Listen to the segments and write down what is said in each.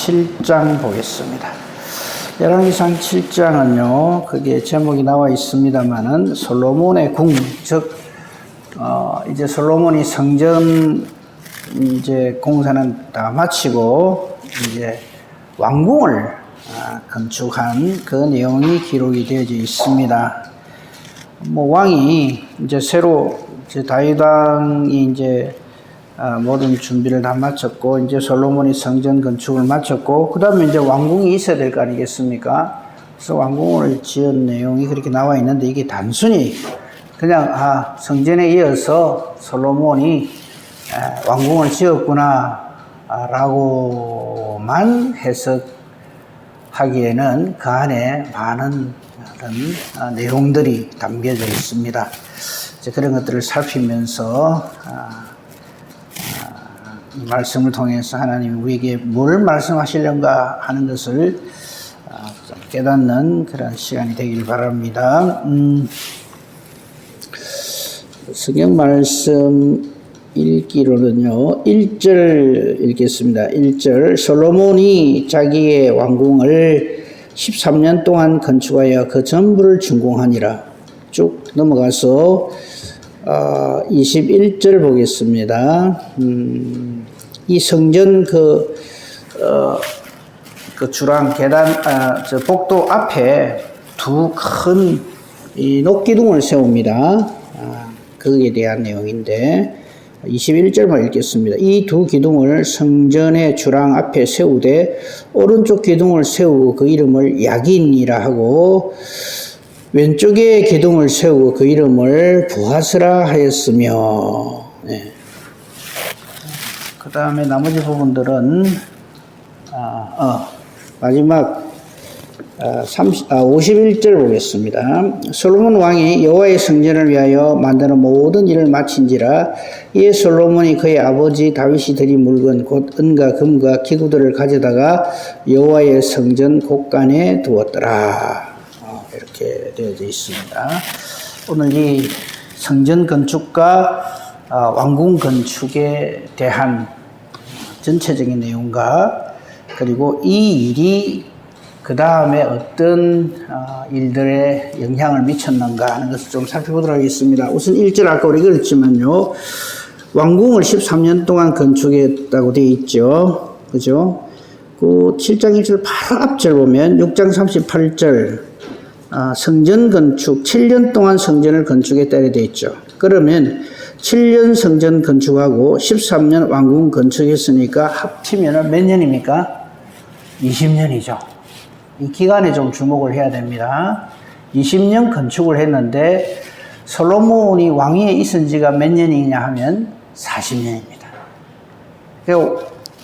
7장 보겠습니다. 열왕기상 7장은요, 그게 제목이 나와 있습니다만은 솔로몬의 궁, 즉, 이제 솔로몬이 성전 이제 공사는 다 마치고 이제 왕궁을 건축한 그 내용이 기록이 되어져 있습니다. 왕이 이제 새로 이제 다윗 왕이 이제 모든 준비를 다 마쳤고 이제 솔로몬이 성전 건축을 마쳤고 그 다음에 이제 왕궁이 있어야 될 거 아니겠습니까? 그래서 왕궁을 지은 내용이 그렇게 나와 있는데 이게 단순히 그냥 성전에 이어서 솔로몬이 왕궁을 지었구나 라고만 해석하기에는 그 안에 많은 그런 내용들이 담겨져 있습니다. 이제 그런 것들을 살피면서 이 말씀을 통해서 하나님이 우리에게 뭘 말씀하시려는가 하는 것을 깨닫는 그런 시간이 되길 바랍니다. 성경 말씀 읽기로는요, 1절 읽겠습니다. 1절 솔로몬이 자기의 왕궁을 13년 동안 건축하여 그 전부를 준공하니라. 쭉 넘어가서 21절 보겠습니다. 이 성전 그 주랑 계단 저 복도 앞에 두 큰 녹기둥을 세웁니다. 거기에 대한 내용인데 21절만 읽겠습니다. 이 두 기둥을 성전의 주랑 앞에 세우되 오른쪽 기둥을 세우고 그 이름을 야긴이라 하고 왼쪽에 기둥을 세우고 그 이름을 보아스라 하였으며. 네. 그 다음에 나머지 부분들은 마지막 51절 보겠습니다. 솔로몬 왕이 여호와의 성전을 위하여 만드는 모든 일을 마친지라 이에 솔로몬이 그의 아버지 다윗이 드린 물건 곧 은과 금과 기구들을 가져다가 여호와의 성전 곳간에 두었더라. 이렇게 되어져 있습니다. 오늘 이 성전 건축과 왕궁 건축에 대한 전체적인 내용과 그리고 이 일이 그 다음에 어떤 일들에 영향을 미쳤는가 하는 것을 좀 살펴보도록 하겠습니다. 우선 1절 아까 우리가 읽었지만요, 왕궁을 13년 동안 건축했다고 되어 있죠. 그죠? 그 7장 1절 바로 앞절 보면 6장 38절 성전 건축 7년 동안 성전을 건축했다 이렇게 되어 있죠. 그러면 7년 성전 건축하고 13년 왕궁 건축했으니까 합치면 몇 년입니까? 20년이죠. 이 기간에 좀 주목을 해야 됩니다. 20년 건축을 했는데 솔로몬이 왕위에 있은 지가 몇 년이냐 하면 40년입니다.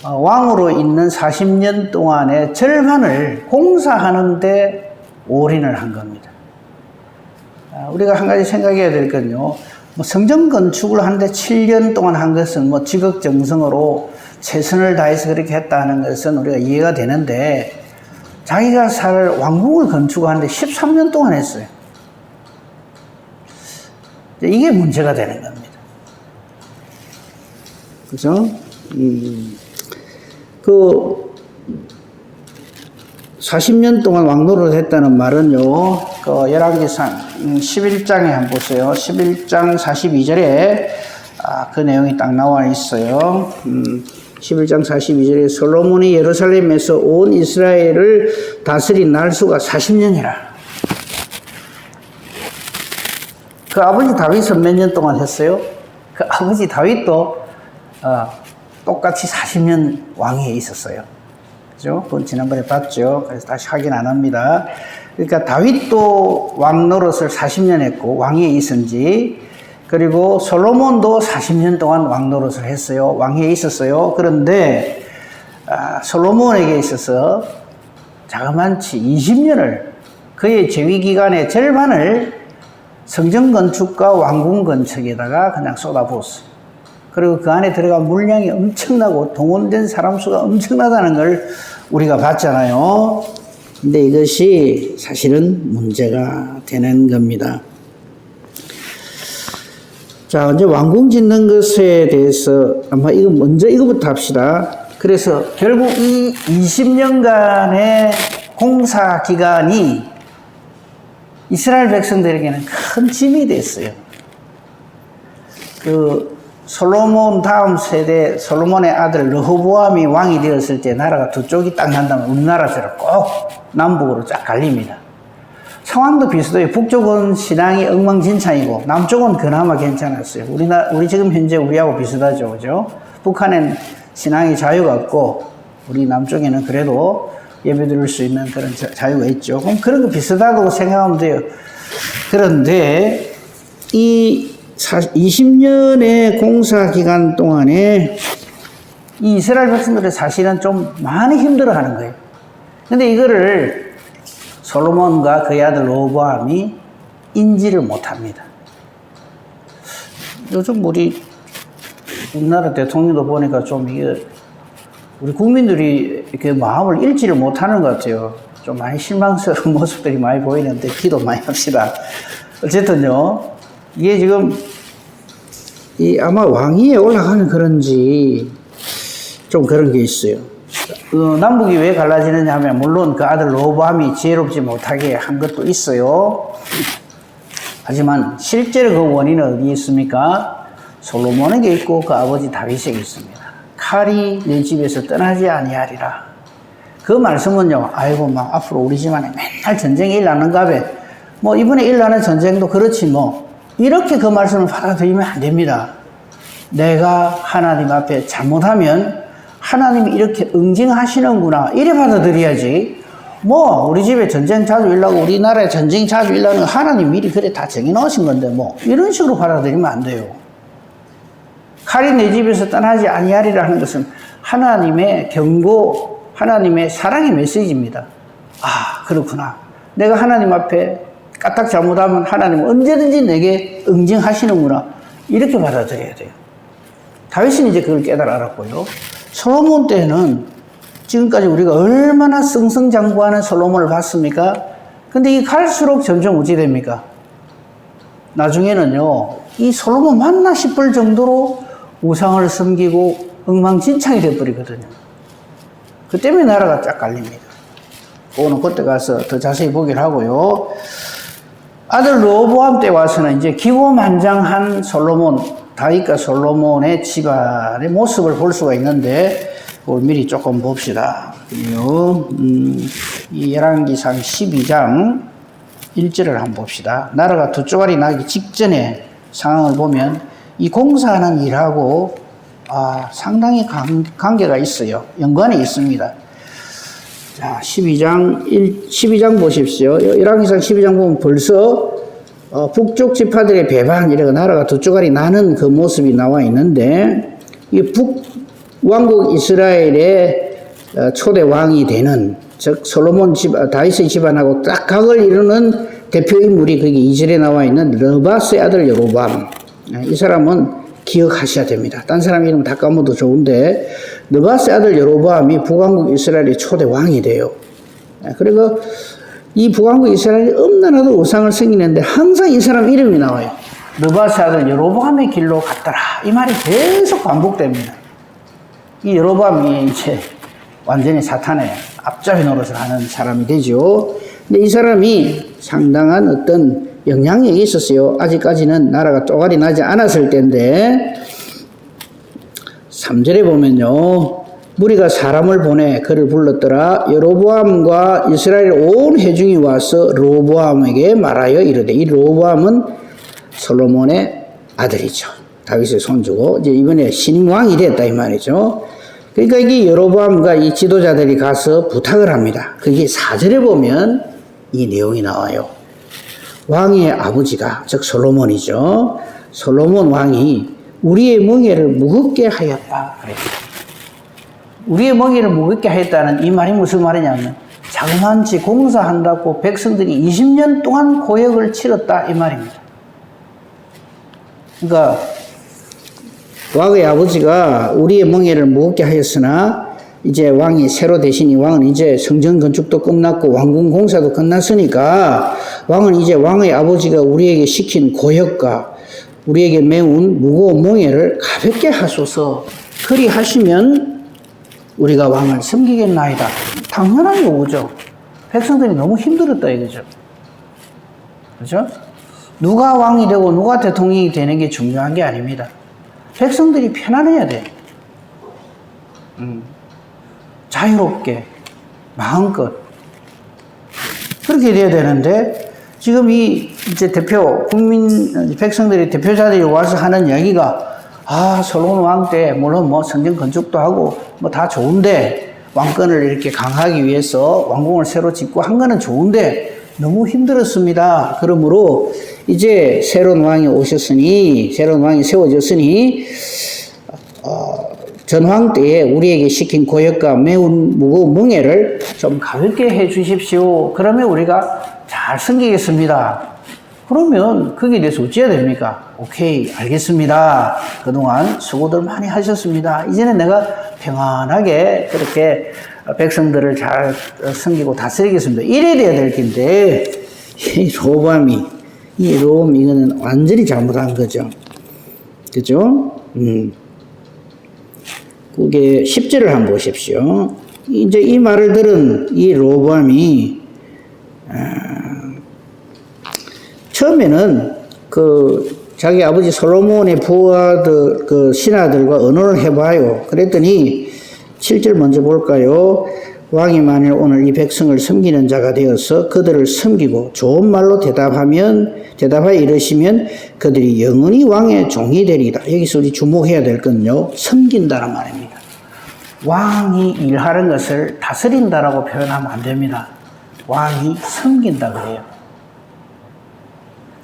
왕으로 있는 40년 동안의 절반을 공사하는데 올인을 한 겁니다. 우리가 한 가지 생각해야 될 건요, 성전 건축을 하는데 7년 동안 한 것은 지극정성으로 최선을 다해서 그렇게 했다는 것은 우리가 이해가 되는데, 자기가 살 왕궁을 건축하는데 13년 동안 했어요. 이게 문제가 되는 겁니다. 그죠? 40년 동안 왕노릇을 했다는 말은요, 열왕기상 11장에 한번 보세요. 11장 42절에 그 내용이 딱 나와 있어요. 11장 42절에 솔로몬이 예루살렘에서 온 이스라엘을 다스린 날수가 40년이라. 그 아버지 다윗은 몇 년 동안 했어요? 그 아버지 다윗도 똑같이 40년 왕위에 있었어요. 그죠? 그건 지난번에 봤죠. 그래서 다시 확인 안 합니다. 그러니까 다윗도 왕 노릇을 40년 했고 왕위에 있은지, 그리고 솔로몬도 40년 동안 왕 노릇을 했어요. 왕위에 있었어요. 그런데 솔로몬에게 있어서 자그만치 20년을 그의 재위 기간의 절반을 성전 건축과 왕궁 건축에다가 그냥 쏟아부었어요. 그리고 그 안에 들어간 물량이 엄청나고 동원된 사람 수가 엄청나다는 걸 우리가 봤잖아요. 근데 이것이 사실은 문제가 되는 겁니다. 자, 이제 왕궁 짓는 것에 대해서 아마 이거 먼저 이거부터 합시다. 그래서 결국 이 20년간의 공사 기간이 이스라엘 백성들에게는 큰 짐이 됐어요. 그 솔로몬 다음 세대 솔로몬의 아들 르호보암이 왕이 되었을 때 나라가 두 쪽이 딱 난다면 우리나라처럼 꼭 남북으로 쫙 갈립니다. 상황도 비슷해요. 북쪽은 신앙이 엉망진창이고 남쪽은 그나마 괜찮았어요. 우리 지금 현재 우리하고 비슷하죠, 그죠? 북한엔 신앙이 자유가 없고 우리 남쪽에는 그래도 예배드릴 수 있는 그런 자유가 있죠. 그럼 그런 거 비슷하다고 생각하면 돼요. 그런데 이 20년의 공사 기간 동안에 이 이스라엘 백성들이 사실은 좀 많이 힘들어 하는 거예요. 근데 이거를 솔로몬과 그의 아들 르호보암이 인지를 못 합니다. 요즘 우리나라 대통령도 보니까 좀 이게 우리 국민들이 이렇게 마음을 읽지를 못하는 것 같아요. 좀 많이 실망스러운 모습들이 많이 보이는데 기도 많이 합시다. 어쨌든요, 이게 지금 아마 왕위에 올라가는 그런지 좀 그런 게 있어요. 남북이 왜 갈라지느냐 하면 물론 그 아들 르호보암이 지혜롭지 못하게 한 것도 있어요. 하지만 실제로 그 원인은 어디 있습니까? 솔로몬에게 있고 그 아버지 다윗에게 있습니다. 칼이 내 집에서 떠나지 아니하리라. 그 말씀은요, 아이고 막 앞으로 우리 집안에 맨날 전쟁이 일어나는가 봐. 이번에 일어나는 전쟁도 그렇지 이렇게 그 말씀을 받아들이면 안 됩니다. 내가 하나님 앞에 잘못하면 하나님이 이렇게 응징하시는구나 이래 받아들여야지. 우리 집에 전쟁 자주 일어나고 우리나라에 전쟁이 자주 일어나는 하나님 미리 그래 다 정해놓으신 건데 이런 식으로 받아들이면 안 돼요. 칼이 내 집에서 떠나지 아니하리라 하는 것은 하나님의 경고, 하나님의 사랑의 메시지입니다. 아, 그렇구나. 내가 하나님 앞에 까딱 잘못하면 하나님은 언제든지 내게 응징하시는구나. 이렇게 받아들여야 돼요. 다윗은 이제 그걸 깨달아 알았고요. 솔로몬 때는 지금까지 우리가 얼마나 승승장구하는 솔로몬을 봤습니까? 근데 이게 갈수록 점점 어찌 됩니까? 나중에는요, 이 솔로몬 맞나 싶을 정도로 우상을 섬기고 엉망진창이 돼버리거든요. 그 때문에 나라가 쫙 갈립니다. 그거는 그때 가서 더 자세히 보기를 하고요. 아들 르호보암 때 와서는 이제 기고만장한 솔로몬, 다윗과 솔로몬의 집안의 모습을 볼 수가 있는데 그걸 미리 조금 봅시다. 이 열왕기상 12장 1절을 한번 봅시다. 나라가 두 쪼가리 나기 직전에 상황을 보면 이 공사하는 일하고 상당히 관계가 있어요. 연관이 있습니다. 자, 12장 보십시오. 열왕기상 12장 보면 벌써 북쪽 지파들의 배반, 이래가 나라가 두 쪼가리 나는 그 모습이 나와 있는데, 이 북왕국 이스라엘의 초대 왕이 되는, 즉 솔로몬 다윗의 집안하고 딱 각을 이루는 대표 인물이 거기 2절에 나와 있는 느바스의 아들 여로보암. 이 사람은 기억하셔야 됩니다. 딴 사람 이름 다 까먹어도 좋은데 느바스의 아들 여로보암이 북왕국 이스라엘의 초대 왕이 돼요. 그리고 이 북왕국 이스라엘이 엄나라도 우상을 섬기는데 항상 이 사람 이름이 나와요. 느바스의 아들 여로보암의 길로 갔더라. 이 말이 계속 반복됩니다. 이 여로보암이 이제 완전히 사탄의 앞잡이 노릇을 하는 사람이 되죠. 근데 이 사람이 상당한 어떤 영향력이 있었어요. 아직까지는 나라가 쪼가리 나지 않았을 때인데 3절에 보면요, 무리가 사람을 보내 그를 불렀더라. 여로보암과 이스라엘 온 회중이 와서 르호보암에게 말하여 이르되, 이 르호보암은 솔로몬의 아들이죠. 다윗의 손주고 이제 이번에 신왕이 됐다 이 말이죠. 그러니까 이게 여로보암과 이 지도자들이 가서 부탁을 합니다. 그게 4절에 보면 이 내용이 나와요. 왕의 아버지가, 즉 솔로몬이죠. 솔로몬 왕이 우리의 멍에를 무겁게 하였다. 그랬어요. 우리의 멍에를 무겁게 하였다는 이 말이 무슨 말이냐면 자그만치 공사한다고 백성들이 20년 동안 고역을 치렀다 이 말입니다. 그러니까 왕의 아버지가 우리의 멍에를 무겁게 하였으나 이제 왕이 새로 되시니 왕은 이제 성전 건축도 끝났고 왕궁 공사도 끝났으니까 왕은 이제 왕의 아버지가 우리에게 시킨 고역과 우리에게 메운 무거운 멍에를 가볍게 하소서. 그리 하시면 우리가 왕을 섬기겠나이다. 당연한 요구죠. 백성들이 너무 힘들었다 이거죠. 그죠? 누가 왕이 되고 누가 대통령이 되는 게 중요한 게 아닙니다. 백성들이 편안해야 돼. 자유롭게 마음껏 그렇게 돼야 되는데 지금 이제 국민 백성들이 대표자들이 와서 하는 이야기가 솔로몬 왕 때 물론 뭐 성전 건축도 하고 뭐 다 좋은데 왕권을 이렇게 강하기 위해서 왕궁을 새로 짓고 한 거는 좋은데 너무 힘들었습니다. 그러므로 이제 새로운 왕이 오셨으니 새로운 왕이 세워졌으니 전황 때에 우리에게 시킨 고역과 매우 무거운 멍에를 좀 가볍게 해 주십시오. 그러면 우리가 잘 섬기겠습니다. 그러면 거기에 대해서 어찌해야 됩니까? 오케이, 알겠습니다. 그동안 수고들 많이 하셨습니다. 이제는 내가 평안하게 그렇게 백성들을 잘 섬기고 다스리겠습니다. 이래야 돼야 될 텐데, 이 로밤 이거는 완전히 잘못한 거죠. 그죠? 그게 10절을 한번 보십시오. 이제 이 말을 들은 이 로밤이 처음에는 자기 아버지 솔로몬의 부하들 신하들과 언어를 해봐요. 그랬더니 7절 먼저 볼까요? 왕이 만일 오늘 이 백성을 섬기는 자가 되어서 그들을 섬기고 좋은 말로 대답하여 이르시면 그들이 영원히 왕의 종이 되리다. 여기서 우리 주목해야 될 건요, 섬긴다는 말입니다. 왕이 일하는 것을 다스린다라고 표현하면 안 됩니다. 왕이 섬긴다 그래요.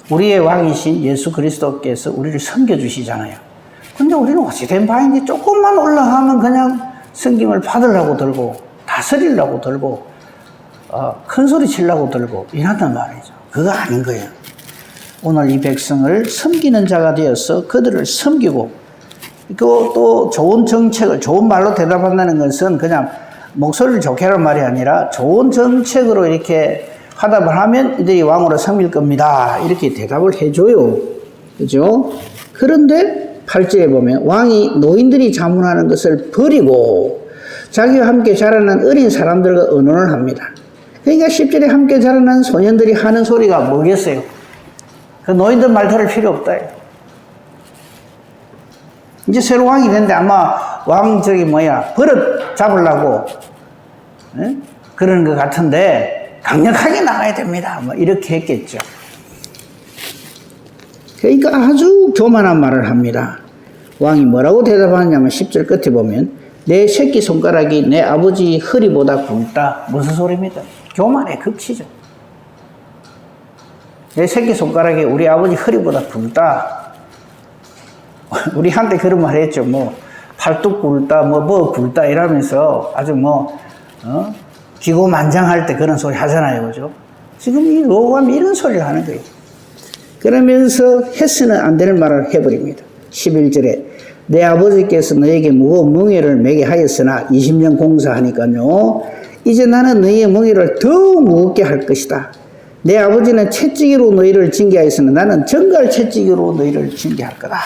우리의 왕이신 예수 그리스도께서 우리를 섬겨주시잖아요. 근데 우리는 어찌된 바인지 조금만 올라가면 그냥 섬김을 받으려고 들고 다스리려고 들고 큰 소리 치려고 들고 이런단 말이죠. 그거 아닌 거예요. 오늘 이 백성을 섬기는 자가 되어서 그들을 섬기고 또 좋은 정책을 좋은 말로 대답한다는 것은 그냥 목소리를 좋게 하는 말이 아니라 좋은 정책으로 이렇게 화답을 하면 이들이 왕으로 섬길 겁니다. 이렇게 대답을 해줘요. 그죠? 그런데 8절에 보면 왕이 노인들이 자문하는 것을 버리고 자기와 함께 자라난 어린 사람들과 의논을 합니다. 그러니까 10절에 함께 자라난 소년들이 하는 소리가 뭐겠어요? 그 노인들 말 들을 필요 없다. 이제 새로 왕이 됐는데 아마 버릇 잡으려고 그러는 것 같은데 강력하게 나가야 됩니다. 뭐 이렇게 했겠죠. 그러니까 아주 교만한 말을 합니다. 왕이 뭐라고 대답하느냐면 10절 끝에 보면 내 새끼손가락이 내 아버지 허리보다 굵다. 무슨 소리입니까? 교만의 극치죠. 내 새끼손가락이 우리 아버지 허리보다 굵다. 우리한테 그런 말 했죠. 팔뚝 굵다, 뭐 굵다 이러면서 아주 기고만장할 때 그런 소리 하잖아요. 그죠? 지금 이 로밤이 이런 소리를 하는 거예요. 그러면서 해서는 안 되는 말을 해버립니다. 11절에 내 아버지께서 너에게 무거운 멍에를 매게 하였으나 20년 공사하니까요. 이제 나는 너희의 멍에를 더 무겁게 할 것이다. 내 아버지는 채찍으로 너희를 징계하였으나 나는 정갈 채찍으로 너희를 징계할 거다.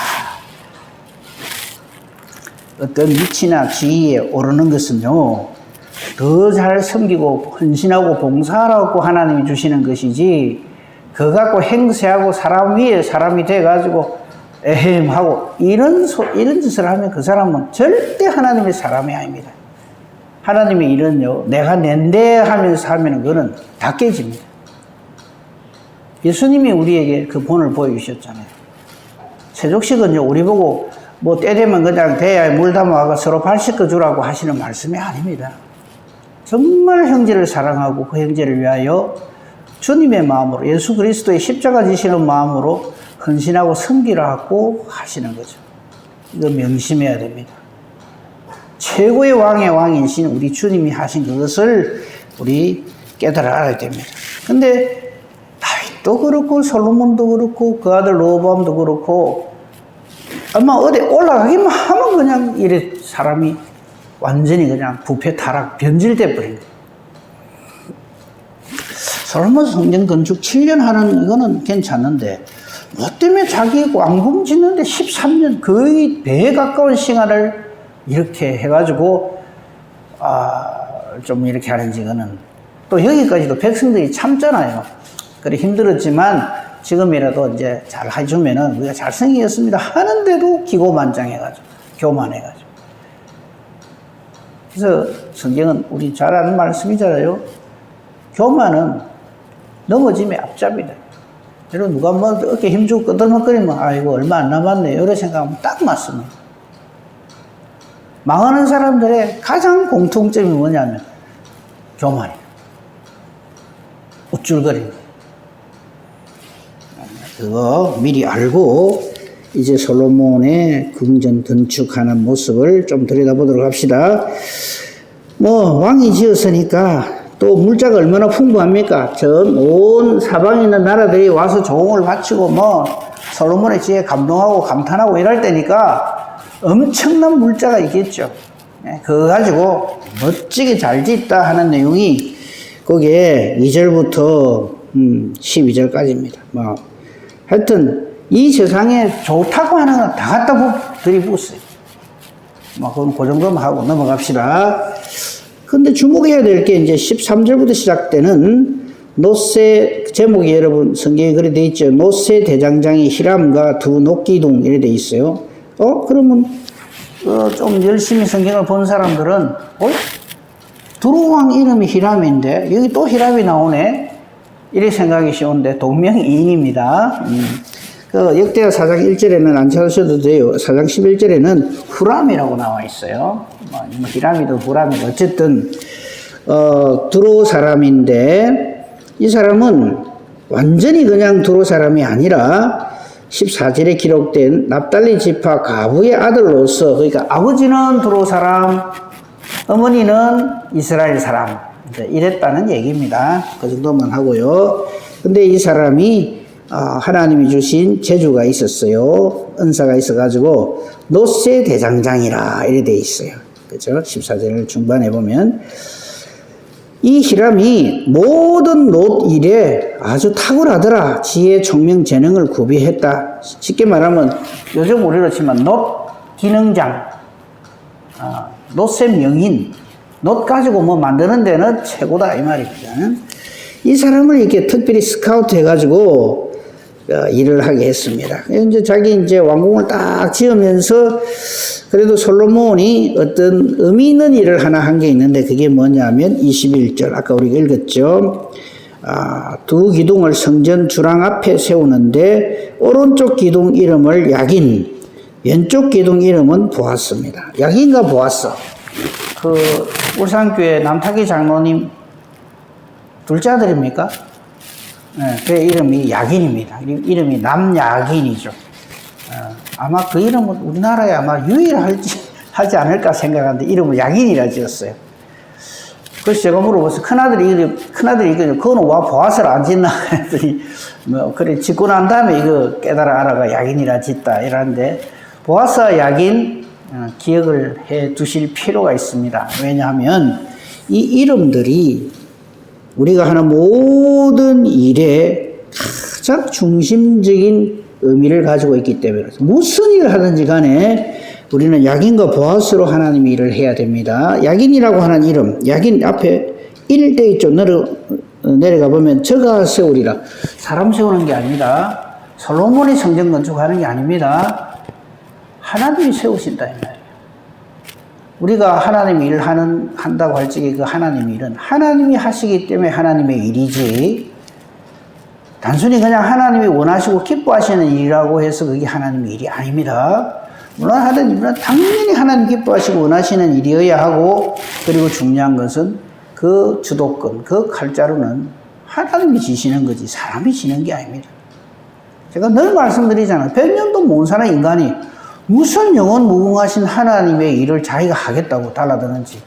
어떤 위치나 지위에 오르는 것은요, 더 잘 섬기고 헌신하고 봉사하라고 하나님이 주시는 것이지 그거 갖고 행세하고 사람 위에 사람이 돼가지고 에헴하고 이런 짓을 하면 그 사람은 절대 하나님의 사람이 아닙니다. 하나님의 일은요, 내가 낸대 하면서 하면 그거는 다 깨집니다. 예수님이 우리에게 그 본을 보여주셨잖아요. 세족식은요, 우리 보고 때 되면 그냥 대야에 물 담아가 서로 발 씻어주라고 하시는 말씀이 아닙니다. 정말 형제를 사랑하고 그 형제를 위하여 주님의 마음으로 예수 그리스도의 십자가 지시는 마음으로 헌신하고 섬기라고 하시는 거죠. 이거 명심해야 됩니다. 최고의 왕의 왕이신 우리 주님이 하신 그것을 우리 깨달아 알아야 됩니다. 근데 다윗도 그렇고 솔로몬도 그렇고 그 아들 로보암도 그렇고 아마 어디 올라가기만 하면 그냥 이래 사람이 완전히 그냥 부패 타락 변질돼 버린 거예요. 솔로몬 성전 건축 7년 하는 이거는 괜찮은데 뭐 때문에 자기 왕궁 짓는데 13년 거의 배에 가까운 시간을 이렇게 해가지고 좀 이렇게 하는지, 그는 또 여기까지도 백성들이 참잖아요. 그래 힘들었지만 지금이라도 이제 잘 해주면은 우리가 잘생겼습니다 하는데도 기고만장해가지고 교만해가지고. 그래서 성경은 우리 잘 아는 말씀이잖아요. 교만은 넘어짐의 앞잡이다. 여러분 누가 뭐 어깨 힘주고 끄덕거리면 아이고 얼마 안 남았네 이런 생각하면 딱 맞습니다. 망하는 사람들의 가장 공통점이 뭐냐면 교만이에요. 우쭐거리는. 그거 미리 알고 이제 솔로몬의 궁전 건축하는 모습을 좀 들여다보도록 합시다. 뭐 왕이 지었으니까 또 물자가 얼마나 풍부합니까? 전 온 사방에 있는 나라들이 와서 조공을 바치고 뭐 솔로몬의 지혜에 감동하고 감탄하고 이럴 때니까 엄청난 물자가 있겠죠. 그거 가지고 멋지게 잘 짓다 하는 내용이 거기에 2절부터 12절까지입니다. 뭐 하여튼 이 세상에 좋다고 하는 건 다 갖다 들이붓어요. 뭐 그건 그 정도만 하고 넘어갑시다. 근데 주목해야 될 게 이제 13절부터 시작되는 노세, 제목이 여러분 성경에 그래 돼 있죠. 노세 대장장이 히람과 두 녹기둥 이래 돼 있어요. 그러면 좀 열심히 성경을 본 사람들은 두루왕 이름이 히람인데 여기 또 히람이 나오네 이렇게 생각이 쉬운데 동명이인입니다. 그 역대하 4장 1절에는 안 찾으셔도 돼요. 4장 11절에는 후람이라고 나와 있어요. 뭐 히람이든 후람이든 어쨌든 두로 사람인데 이 사람은 완전히 그냥 두로 사람이 아니라 14절에 기록된 납달리 지파 가부의 아들로서, 그러니까 아버지는 두로 사람, 어머니는 이스라엘 사람 이랬다는 얘기입니다. 그 정도만 하고요. 근데 이 사람이 하나님이 주신 재주가 있었어요. 은사가 있어가지고 노세 대장장이라 이래 돼 있어요. 그죠? 14절 중반에 보면 이 히람이 모든 놋 일에 아주 탁월하더라. 지혜, 총명, 재능을 구비했다. 쉽게 말하면 요즘 우리로 치면 놋 기능장, 놋의 명인, 놋 가지고 뭐 만드는 데는 최고다 이 말입니다. 이 사람을 이렇게 특별히 스카우트 해가지고 일을 하게 했습니다. 이제 왕궁을 딱 지으면서 그래도 솔로몬이 어떤 의미 있는 일을 하나 한 게 있는데 그게 뭐냐면 21절 아까 우리가 읽었죠. 두 기둥을 성전 주랑 앞에 세우는데 오른쪽 기둥 이름을 야긴, 왼쪽 기둥 이름은 보았습니다. 야긴과 보았어. 그 울산교회 남타기 장로님 둘째 아들입니까? 네, 그 이름이 야긴입니다. 이름이 남야긴이죠. 아마 그 이름은 우리나라에 아마 유일하지 않을까 생각하는데 이름을 야긴이라 지었어요. 그래서 제가 물어봤어요. 큰아들이 그거는 와 보아서 안 짓나 했더니 뭐 그래 짓고 난 다음에 이거 깨달아 알아가 야긴이라 짓다 이러는데 보아서 야긴 기억을 해 두실 필요가 있습니다. 왜냐하면 이 이름들이 우리가 하는 모든 일에 가장 중심적인 의미를 가지고 있기 때문에 무슨 일을 하든지 간에 우리는 야긴과 보아스로 하나님의 일을 해야 됩니다. 야긴이라고 하는 이름, 야긴 앞에 1대 있죠. 내려가 보면 저가 세우리라. 사람 세우는 게 아닙니다. 솔로몬이 성전 건축하는 게 아닙니다. 하나님이 세우신다 이 말이에요. 우리가 하나님의 일을 한다고 할 적에 그 하나님의 일은 하나님이 하시기 때문에 하나님의 일이지 단순히 그냥 하나님이 원하시고 기뻐하시는 일이라고 해서 그게 하나님의 일이 아닙니다. 물론 하는 일은 당연히 하나님 기뻐하시고 원하시는 일이어야 하고 그리고 중요한 것은 그 주도권, 그 칼자루는 하나님이 지시는 거지 사람이 지는 게 아닙니다. 제가 늘 말씀드리잖아요. 100년도 못 사는 인간이 무슨 영원 무궁하신 하나님의 일을 자기가 하겠다고 달라드는지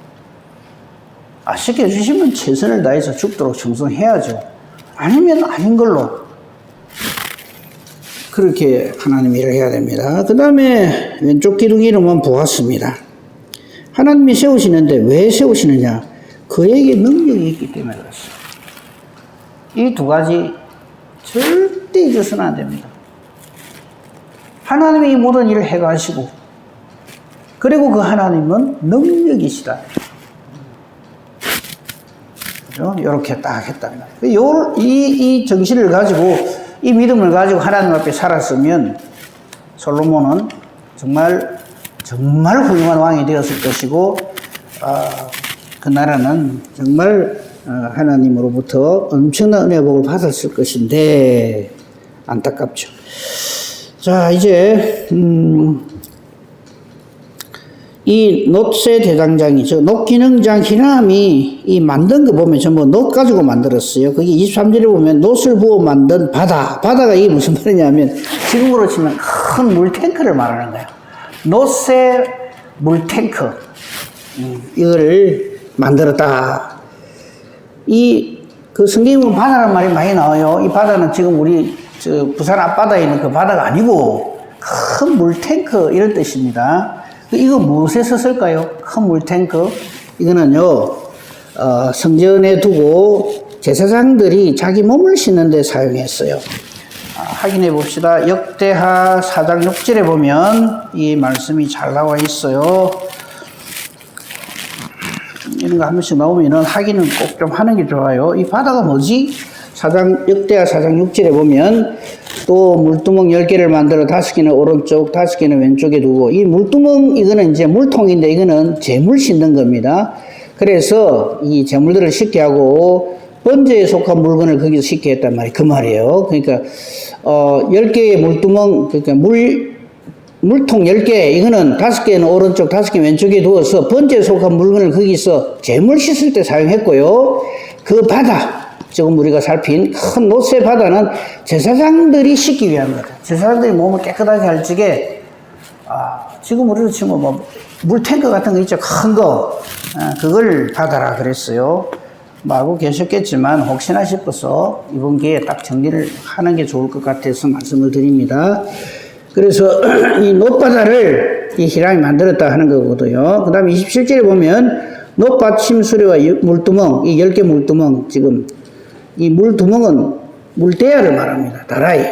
시켜주시면 최선을 다해서 죽도록 충성해야죠. 아니면 아닌 걸로 그렇게 하나님 일을 해야 됩니다. 그 다음에 왼쪽 기둥 이름은 보았습니다. 하나님이 세우시는데 왜 세우시느냐? 그에게 능력이 있기 때문에 그렇습니다. 이 두 가지 절대 잊어서는 안 됩니다. 하나님이 이 모든 일을 해가시고 그리고 그 하나님은 능력이시다. 그죠? 이렇게 딱 했단 말이에요. 이 정신을 가지고, 이 믿음을 가지고 하나님 앞에 살았으면 솔로몬은 정말 훌륭한 왕이 되었을 것이고, 그 나라는 정말 하나님으로부터 엄청난 은혜 복을 받았을 것인데 안타깝죠. 자, 이제 이 놋세 대장장이, 놋기능장 히람이 이 만든 거 보면 전부 놋 가지고 만들었어요. 거기 23절에 보면 놋을 부어 만든 바다가 이게 무슨 말이냐면 지금으로 치면 큰 물탱크를 말하는 거예요. 놋세 물탱크, 이거를 만들었다. 그 성경에 보면 바다라는 말이 많이 나와요. 이 바다는 지금 우리 부산 앞바다에 있는 그 바다가 아니고 큰 물탱크 이런 뜻입니다. 이거 무엇에서 쓸까요? 큰 물탱크. 이거는요, 성전에 두고 제사장들이 자기 몸을 씻는 데 사용했어요. 확인해 봅시다. 역대하 4장 6절에 보면 이 말씀이 잘 나와 있어요. 이런 거 한 번씩 나오면은 확인은 꼭 좀 하는 게 좋아요. 이 바다가 뭐지? 역대하 4장 6절에 보면 또 물두멍 10개를 만들어 5개는 오른쪽, 5개는 왼쪽에 두고, 이 물두멍, 이거는 이제 물통인데 이거는 재물 씻는 겁니다. 그래서 이 재물들을 씻게 하고 번제에 속한 물건을 거기서 씻게 했단 말이에요. 그 말이에요. 그러니까 10개의 물두멍, 그러니까 물통 10개, 이거는 5개는 오른쪽, 5개 왼쪽에 두어서 번제에 속한 물건을 거기서 재물 씻을 때 사용했고요. 그 바다, 지금 우리가 살핀 큰 놋세 바다는 제사장들이 씻기 위한 거다. 제사장들이 몸을 깨끗하게 할 적에, 지금 우리로 치면 뭐 물탱크 같은 거 있죠. 큰 거. 그걸 바다라 그랬어요. 뭐 알고 계셨겠지만 혹시나 싶어서 이번 기회에 딱 정리를 하는 게 좋을 것 같아서 말씀을 드립니다. 그래서 이 놋바다를 이 히람이 만들었다 하는 거거든요. 그 다음에 27절에 보면 놋받침 수레와 물두멍, 이 10개 물두멍, 지금 이 물두멍은 물대야를 말합니다. 다라이.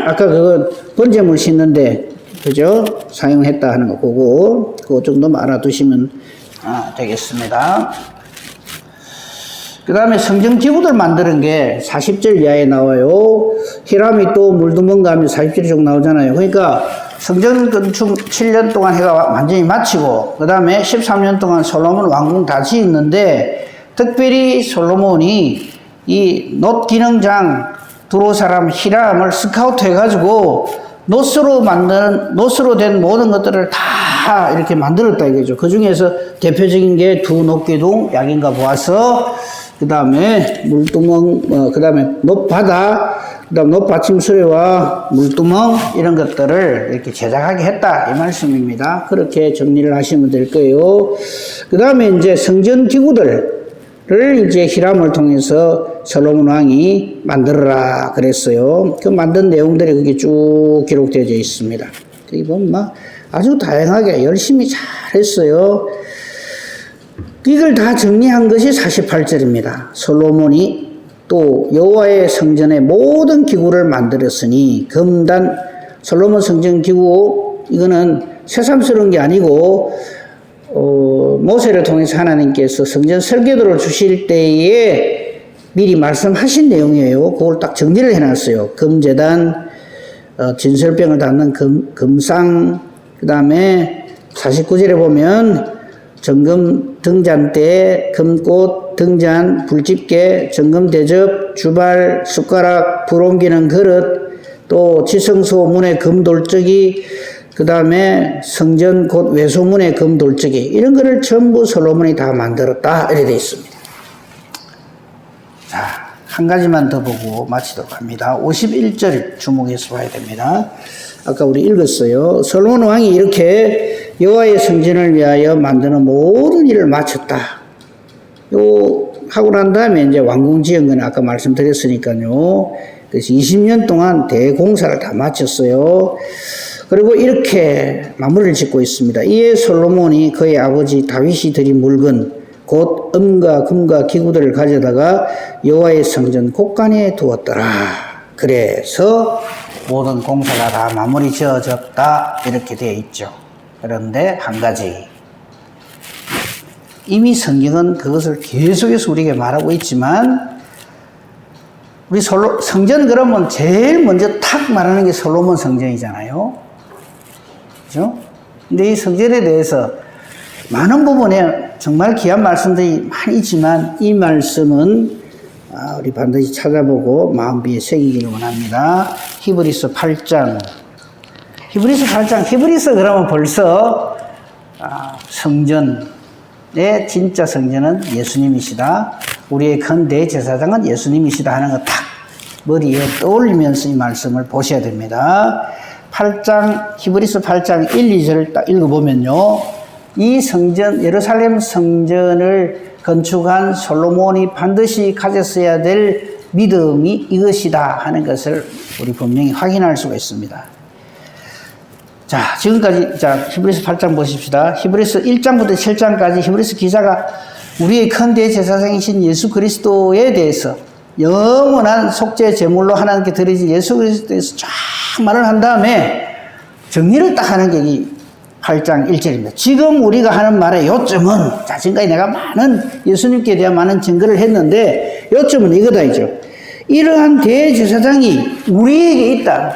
아까 그거 번제물 씻는데, 그죠? 사용했다 하는 거 보고, 그거 정도만 알아두시면 되겠습니다. 그 다음에 성전 기구들 만드는 게 40절 이하에 나와요. 히람이 또 물두멍가 하면 40절이 쭉 나오잖아요. 그러니까 성전 건축 7년 동안 해가 완전히 마치고, 그 다음에 13년 동안 솔로몬 왕궁 다 지었는데, 특별히 솔로몬이 이 놋 기능장 두로 사람 히람을 스카우트 해가지고 놋으로 된 모든 것들을 다 이렇게 만들었다 이거죠. 그 중에서 대표적인 게 두 놋기둥, 약인가 보아서, 그 다음에 물두멍, 그 다음에 놋바다, 그 다음 놋받침 수레와 물두멍, 이런 것들을 이렇게 제작하게 했다 이 말씀입니다. 그렇게 정리를 하시면 될 거예요. 그 다음에 이제 성전 기구들을 이제 히람을 통해서 솔로몬 왕이 만들어라 그랬어요. 그 만든 내용들이 거기 쭉 기록되어져 있습니다. 이건 막 아주 다양하게 열심히 잘 했어요. 이걸 다 정리한 것이 48절입니다. 솔로몬이 또 여호와의 성전의 모든 기구를 만들었으니 금단 솔로몬 성전 기구, 이거는 새삼스러운 게 아니고 모세를 통해서 하나님께서 성전 설계도를 주실 때에 미리 말씀하신 내용이에요. 그걸 딱 정리를 해놨어요. 금제단, 진설병을 닫는 금상, 그 다음에 49절에 보면 정금 등잔대, 금꽃, 등잔, 불집게, 정금 대접, 주발, 숟가락, 불 옮기는 그릇, 또 지성소 문의 금돌적이, 그 다음에 성전 곧 외소문의 금돌적이, 이런 거를 전부 솔로몬이 다 만들었다 이렇게 되어 있습니다. 자, 한 가지만 더 보고 마치도록 합니다. 51절 주목해서 봐야 됩니다. 아까 우리 읽었어요. 솔로몬 왕이 이렇게 여호와의 성전을 위하여 만드는 모든 일을 마쳤다. 요 하고 난 다음에 이제 왕궁 지은 건 아까 말씀드렸으니까요. 그래서 20년 동안 대공사를 다 마쳤어요. 그리고 이렇게 마무리를 짓고 있습니다. 이에 솔로몬이 그의 아버지 다윗이 드린 물건 곧 은과 금과 기구들을 가져다가 여호와의 성전 곳간에 두었더라. 그래서 모든 공사가 다 마무리 지어졌다 이렇게 되어 있죠. 그런데 한 가지, 이미 성경은 그것을 계속해서 우리에게 말하고 있지만, 우리 성전 그러면 제일 먼저 탁 말하는 게 솔로몬 성전이잖아요. 그죠? 근데 이 성전에 대해서 많은 부분에 정말 귀한 말씀들이 많이 있지만, 이 말씀은 우리 반드시 찾아보고 마음비에 새기기를 원합니다. 히브리서 8장. 히브리서 그러면 벌써 성전의 진짜 성전은 예수님이시다. 우리의 큰 대제사장은 예수님이시다 하는 거 딱 머리에 떠올리면서 이 말씀을 보셔야 됩니다. 히브리서 8장 1, 2절을 딱 읽어보면요. 이 성전, 예루살렘 성전을 건축한 솔로몬이 반드시 가졌어야 될 믿음이 이것이다 하는 것을 우리 분명히 확인할 수가 있습니다. 자, 지금까지, 히브리서 8장 보십시다. 히브리서 1장부터 7장까지 히브리서 기자가 우리의 큰 대제사장이신 예수 그리스도에 대해서 영원한 속죄 제물로 하나님께 드려진 예수 그리스도에 대해서 쫙 말을 한 다음에 정리를 딱 하는 게 이 8장 1절입니다. 지금 우리가 하는 말의 요점은, 지금까지 내가 많은 예수님께 대한 많은 증거를 했는데, 요점은 이거다, 이죠. 이러한 대제사장이 우리에게 있다.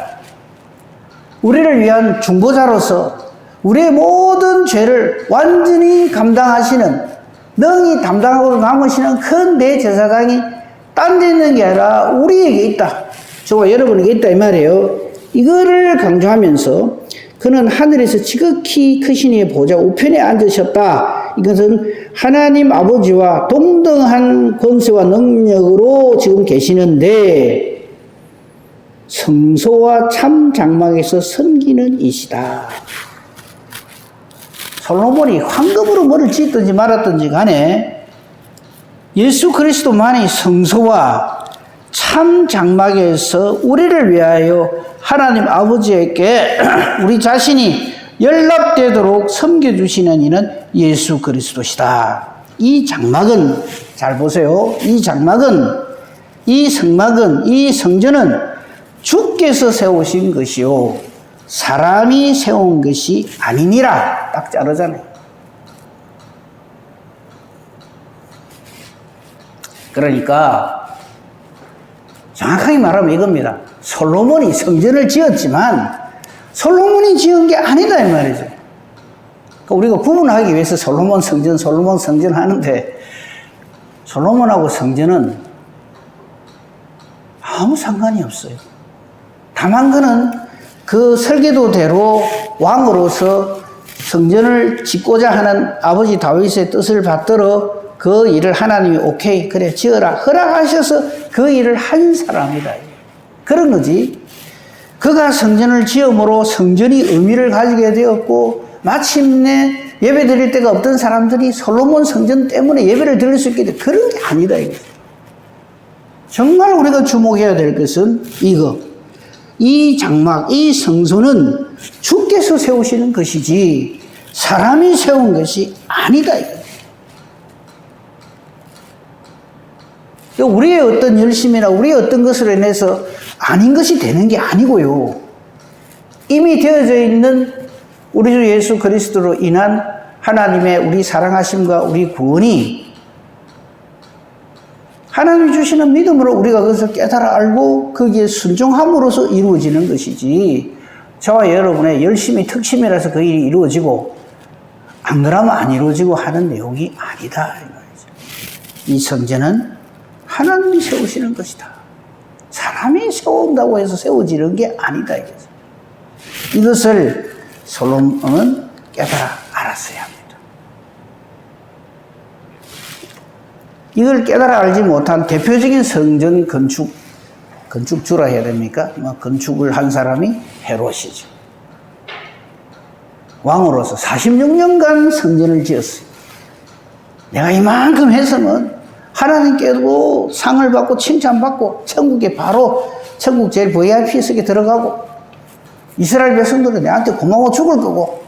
우리를 위한 중보자로서 우리의 모든 죄를 완전히 감당하시는, 능히 담당하고 남으시는 큰 대제사장이 딴 데 있는 게 아니라 우리에게 있다. 저와 여러분에게 있다 이 말이에요. 이거를 강조하면서 그는 하늘에서 지극히 크신 이의 보좌 우편에 앉으셨다. 이것은 하나님 아버지와 동등한 권세와 능력으로 지금 계시는데 성소와 참 장막에서 섬기는 이시다. 솔로몬이 황금으로 뭐를 짓든지 말았든지 간에 예수 그리스도만이 성소와 참 장막에서 우리를 위하여 하나님 아버지에게 우리 자신이 연락되도록 섬겨주시는 이는 예수 그리스도시다. 이 장막은, 잘 보세요. 이 장막은, 이 성막은, 이 성전은 주께서 세우신 것이요 사람이 세운 것이 아니니라. 딱 자르잖아요. 그러니까 정확하게 말하면 이겁니다. 솔로몬이 성전을 지었지만 솔로몬이 지은 게 아니다 이 말이죠. 그러니까 우리가 구분하기 위해서 솔로몬 성전 하는데 솔로몬하고 성전은 아무 상관이 없어요. 다만 그는 그 설계도대로 왕으로서 성전을 짓고자 하는 아버지 다윗의 뜻을 받들어 그 일을 하나님이 오케이 그래 지어라 허락하셔서 그 일을 한 사람이다. 그런 거지. 그가 성전을 지음으로 성전이 의미를 가지게 되었고 마침내 예배 드릴 데가 없던 사람들이 솔로몬 성전 때문에 예배를 드릴 수 있게 돼. 그런 게 아니다 이거죠. 정말 우리가 주목해야 될 것은 이거. 이 장막, 이 성소는 주께서 세우시는 것이지 사람이 세운 것이 아니다 이거죠. 우리의 어떤 열심이나 우리의 어떤 것으로 인해서 아닌 것이 되는 게 아니고요. 이미 되어져 있는 우리 주 예수 그리스도로 인한 하나님의 우리 사랑하심과 우리 구원이 하나님이 주시는 믿음으로 우리가 그것을 깨달아 알고 거기에 순종함으로써 이루어지는 것이지 저와 여러분의 열심히 특심이라서 그 일이 이루어지고 안 그러면 안 이루어지고 하는 내용이 아니다. 이 성전은 하나님이 세우시는 것이다. 사람이 세운다고 해서 세워지는 게 아니다. 이것을 솔로몬은 깨달아 알았어야 합니다. 이걸 깨달아 알지 못한 대표적인 성전 건축주라 해야 됩니까? 건축을 한 사람이 헤롯이죠. 왕으로서 46년간 성전을 지었어요. 내가 이만큼 해서는 하나님께도 상을 받고 칭찬받고 천국에 바로 천국 제일 VIP석에 들어가고 이스라엘 백성들은 내한테 고마워 죽을 거고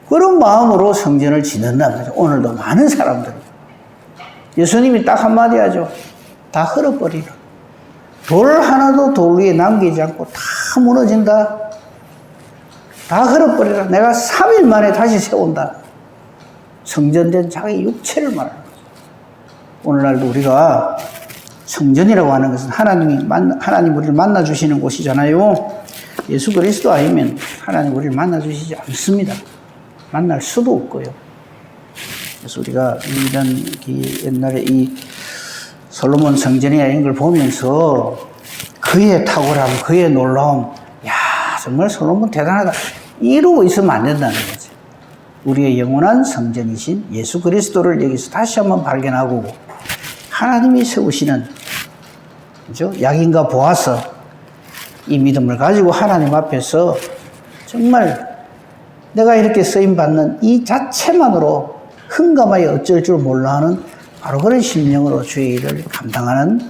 그런 마음으로 성전을 짓는다는 거죠. 오늘도 많은 사람들이 예수님이 딱 한마디 하죠. 다 헐어버리라. 돌 하나도 돌 위에 남기지 않고 다 무너진다. 다 헐어버리라. 내가 3일 만에 다시 세운다. 성전된 자기 육체를 말하는 거죠. 오늘날도 우리가 성전이라고 하는 것은 하나님 우리를 만나주시는 곳이잖아요. 예수 그리스도 아니면 하나님 우리를 만나주시지 않습니다. 만날 수도 없고요. 그래서 우리가 이런 옛날에 이 솔로몬 성전이나 이런 걸 보면서 그의 탁월함, 그의 놀라움, 야, 정말 솔로몬 대단하다. 이러고 있으면 안 된다는 거지. 우리의 영원한 성전이신 예수 그리스도를 여기서 다시 한번 발견하고 하나님이 세우시는, 그죠? 약인과 보아서 이 믿음을 가지고 하나님 앞에서 정말 내가 이렇게 쓰임받는 이 자체만으로 흥감하여 어쩔 줄 몰라 하는 바로 그런 심령으로 주의 일을 감당하는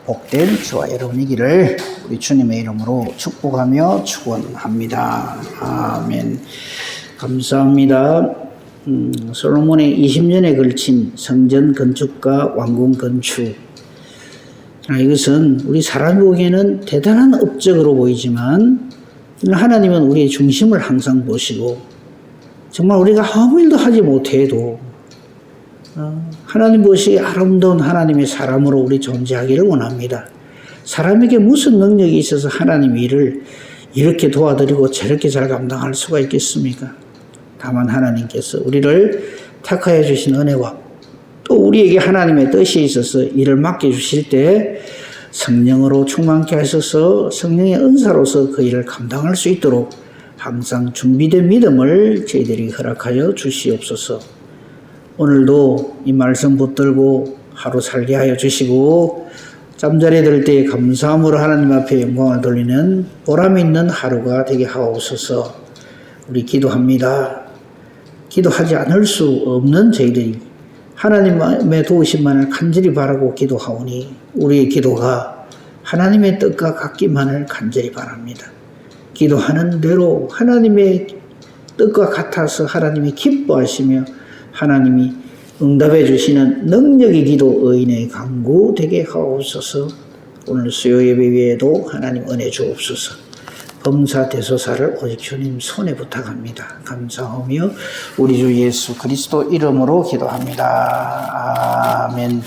복된 저와 여러분이기를 우리 주님의 이름으로 축복하며 축원합니다. 아멘. 감사합니다. 솔로몬의 20년에 걸친 성전 건축과 왕궁 건축. 이것은 우리 사람이 보기에는 대단한 업적으로 보이지만 하나님은 우리의 중심을 항상 보시고 정말 우리가 아무 일도 하지 못해도 하나님 보시기에 아름다운 하나님의 사람으로 우리 존재하기를 원합니다. 사람에게 무슨 능력이 있어서 하나님 일을 이렇게 도와드리고 저렇게 잘 감당할 수가 있겠습니까? 다만 하나님께서 우리를 택하여 주신 은혜와 또 우리에게 하나님의 뜻이 있어서 일을 맡겨주실 때 성령으로 충만케 하셔서 성령의 은사로서 그 일을 감당할 수 있도록 항상 준비된 믿음을 저희들이 허락하여 주시옵소서. 오늘도 이 말씀 붙들고 하루 살게 하여 주시고 잠자리에 들 때에 감사함으로 하나님 앞에 영광을 돌리는 보람 있는 하루가 되게 하옵소서. 우리 기도합니다. 기도하지 않을 수 없는 저희들이 하나님의 도우심만을 간절히 바라고 기도하오니 우리의 기도가 하나님의 뜻과 같기만을 간절히 바랍니다. 기도하는 대로 하나님의 뜻과 같아서 하나님이 기뻐하시며 하나님이 응답해 주시는 능력의 기도 의인의 강구 되게 하옵소서. 오늘 수요 예배 외에도 하나님 은혜 주옵소서. 범사 대소사를 오직 주님 손에 부탁합니다. 감사하며 우리 주 예수 그리스도 이름으로 기도합니다. 아멘.